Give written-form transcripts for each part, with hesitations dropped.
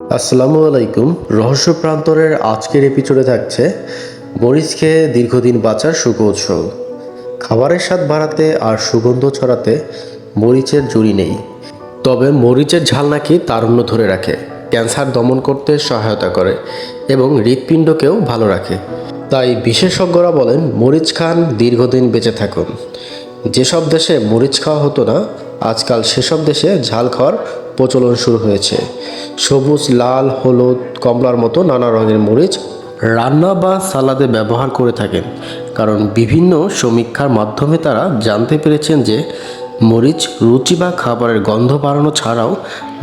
আসসালামু আলাইকুম। রহস্য প্রান্তরের আজকের এপিসোডে থাকছে মরিচ খেয়ে দীর্ঘদিন বাঁচার সুকৌশল। খাবারের স্বাদ বাড়াতে আর সুগন্ধ ছড়াতে মরিচের জুড়ি নেই, তবে মরিচের ঝাল নাকি তারুণ্য ধরে রাখে, ক্যান্সার দমন করতে সহায়তা করে এবং হৃৎপিণ্ডকেও ভালো রাখে। তাই বিশেষজ্ঞরা বলেন মরিচ খান, দীর্ঘদিন বেঁচে থাকুন। যেসব দেশে মরিচ খাওয়া হতো না, আজকাল সেসব দেশে ঝাল খাওয়ার প্রচলন শুরু হয়েছে। সবুজ, লাল, হলুদ, কমলার মতো নানা রঙের মরিচ রান্না বা সালাদে ব্যবহার করে থাকেন, কারণ বিভিন্ন সমীক্ষার মাধ্যমে তারা জানতে পেরেছেন যে মরিচ রুচি বা খাবারের গন্ধ বাড়ানো ছাড়াও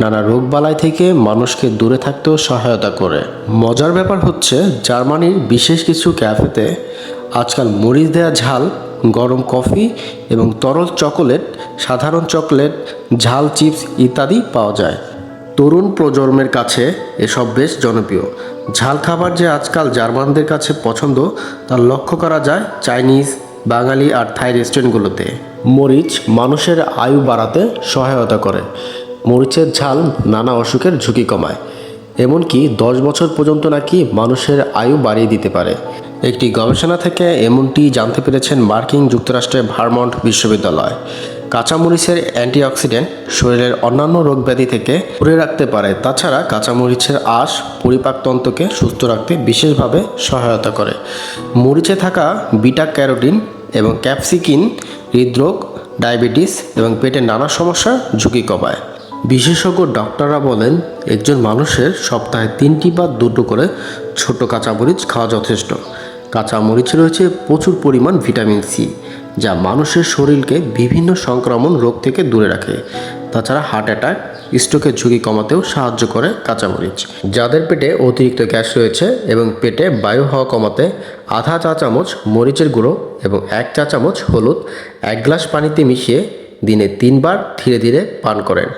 নানা রোগবালাই থেকে মানুষকে দূরে থাকতেও সহায়তা করে। মজার ব্যাপার হচ্ছে, জার্মানির বিশেষ কিছু ক্যাফেতে আজকাল মরিচ দেওয়া ঝাল গরম কফি এবং তরল চকোলেট, সাধারণ চকলেট, ঝাল চিপস ইত্যাদি পাওয়া যায়। তরুণ প্রজন্মের কাছে এসব বেশ জনপ্রিয়। ঝাল খাবার যে আজকাল জার্মানদের কাছে পছন্দ তা লক্ষ্য করা যায় চাইনিজ, বাঙালি আর থাই রেস্টুরেন্টগুলোতে। মরিচ মানুষের আয়ু বাড়াতে সহায়তা করে। মরিচের ঝাল নানা অসুখের ঝুঁকি কমায়, এমনকি 10 বছর পর্যন্ত নাকি মানুষের আয়ু বাড়িয়ে দিতে পারে। একটি গবেষণা থেকে এমনটি জানতে পেরেছেন মার্কিন যুক্তরাষ্ট্রের ভারমন্ট বিশ্ববিদ্যালয়। কাঁচামরিচের অ্যান্টিঅক্সিডেন্ট শরীরের অন্যান্য রোগব্যাধি থেকে দূরে রাখতে পারে। তাছাড়া কাঁচামরিচের আঁশ পরিপাকতন্ত্রকে সুস্থ রাখতে বিশেষভাবে সহায়তা করে। মরিচে থাকা বিটা ক্যারোটিন এবং ক্যাপসিকিন হৃদরোগ, ডায়াবেটিস এবং পেটের নানা সমস্যার ঝুঁকি কমায়। বিশেষজ্ঞ ডক্টররা বলেন একজন মানুষের সপ্তাহে 3টি বা 2টো করে ছোট কাঁচামরিচ খাওয়া যথেষ্ট। কাঁচামরিচে রয়েছে প্রচুর পরিমাণ ভিটামিন সি, যা মানুষের শরীরকে বিভিন্ন সংক্রমণ রোগ থেকে দূরে রাখে। তাছাড়া হার্ট অ্যাটাক, স্ট্রোকের ঝুঁকি কমাতেও সাহায্য করে কাঁচামরিচ। যাদের পেটে অতিরিক্ত গ্যাস রয়েছে এবং পেটে বায়ু হওয়া কমাতে আধা চা চামচ মরিচের গুঁড়ো এবং 1 চা চামচ হলুদ 1 গ্লাস পানিতে মিশিয়ে দিনে 3 বার ধীরে ধীরে পান করেন।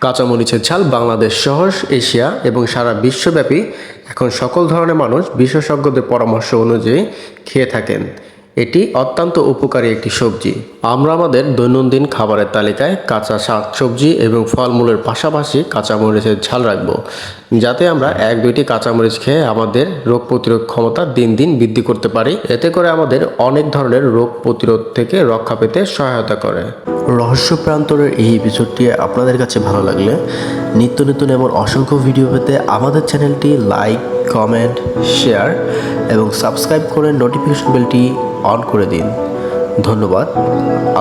কাঁচামরিচের ঝাল বাংলাদেশ সহ এশিয়া এবং সারা বিশ্বব্যাপী এখন সকল ধরনের মানুষ বিশেষজ্ঞদের পরামর্শ অনুযায়ী খেয়ে থাকেন। এটি অত্যন্ত উপকারী একটি সবজি। আমরা আমাদের দৈনন্দিন খাবারের তালিকায় কাঁচা শাকসবজি এবং ফলমূলের পাশাপাশি কাঁচামরিচের ঝাল রাখব, যাতে আমরা 1-2টি কাঁচামরিচ খেয়ে আমাদের রোগ প্রতিরোধ ক্ষমতা দিন দিন বৃদ্ধি করতে পারি। এতে করে আমাদের অনেক ধরনের রোগ প্রতিরোধ থেকে রক্ষা পেতে সহায়তা করে। রহস্য প্রান্তরের এই এপিসোডটি আপনাদের কাছে ভালো লাগলে নিত্য নতুন এমন অসংখ্য ভিডিও পেতে আমাদের চ্যানেলটি লাইক, কমেন্ট, শেয়ার এবং সাবস্ক্রাইব করে নোটিফিকেশন বেলটি অন করে দিন। ধন্যবাদ।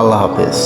আল্লাহ হাফেজ।